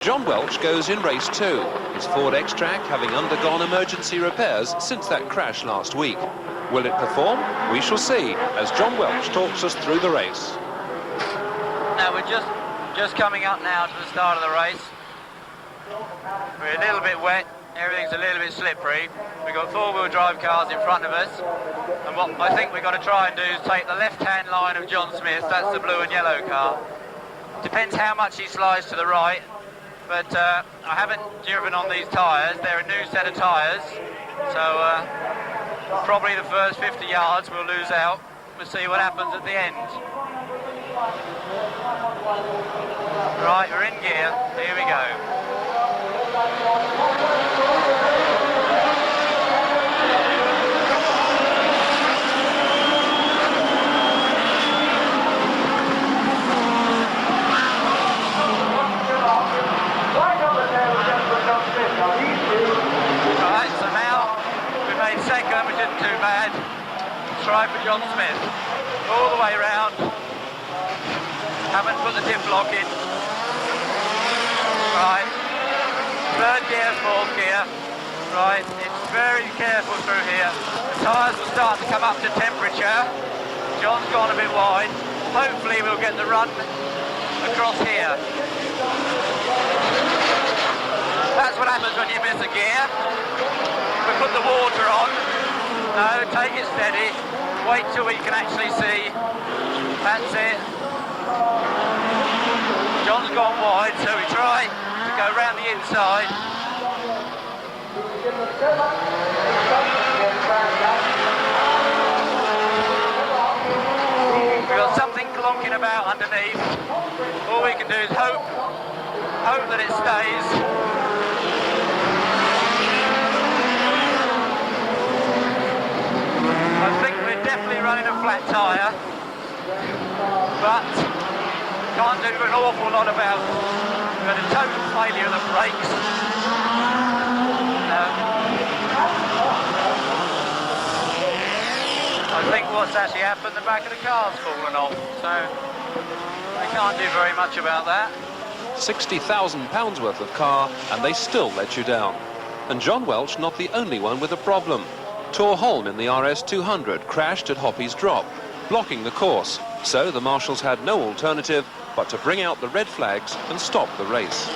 John Welch goes in race 2, his Ford Xtrac having undergone emergency repairs since that crash last week. Will it perform? We shall see as John Welch talks us through the race. Now we're just coming up now to the start of the race. We're a little bit wet, everything's a little bit slippery. We've got four-wheel drive cars in front of us, and what I think we've got to try and do is take the left-hand line of John Smith, that's the blue and yellow car. Depends how much he slides to the right. But I haven't driven on these tyres. They're a new set of tyres, so probably the first 50 yards we'll lose out. We'll see what happens at the end. Right, we're in gear. Here we go. Second, which isn't too bad. Try for John Smith. All the way round. Haven't put the dip lock in. Right. Third gear, fourth gear. Right. It's very careful through here. The tyres will start to come up to temperature. John's gone a bit wide. Hopefully we'll get the run across here. That's what happens when you miss a gear. We put the water on. No, take it steady. Wait till we can actually see. That's it. John's gone wide, so we try to go round the inside. We've got something clonking about underneath. All we can do is hope that it stays. I think we're definitely running a flat tyre, but can't do an awful lot about it. We've had a total failure of the brakes. I think what's actually happened, the back of the car's fallen off, so we can't do very much about that. £60,000 worth of car, and they still let you down. And John Welch not the only one with a problem. Thor Holm in the RS200 crashed at Hoppy's Drop, blocking the course, so the marshals had no alternative but to bring out the red flags and stop the race.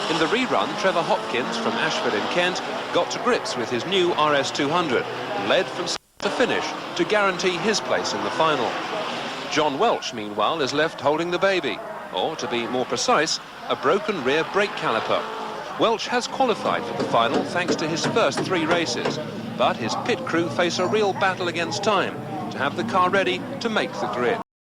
In the rerun, Trevor Hopkins from Ashford in Kent got to grips with his new RS200 and led from start to finish to guarantee his place in the final. John Welch, meanwhile, is left holding the baby, or to be more precise, a broken rear brake caliper. Welch has qualified for the final thanks to his first 3 races, but his pit crew face a real battle against time to have the car ready to make the grid.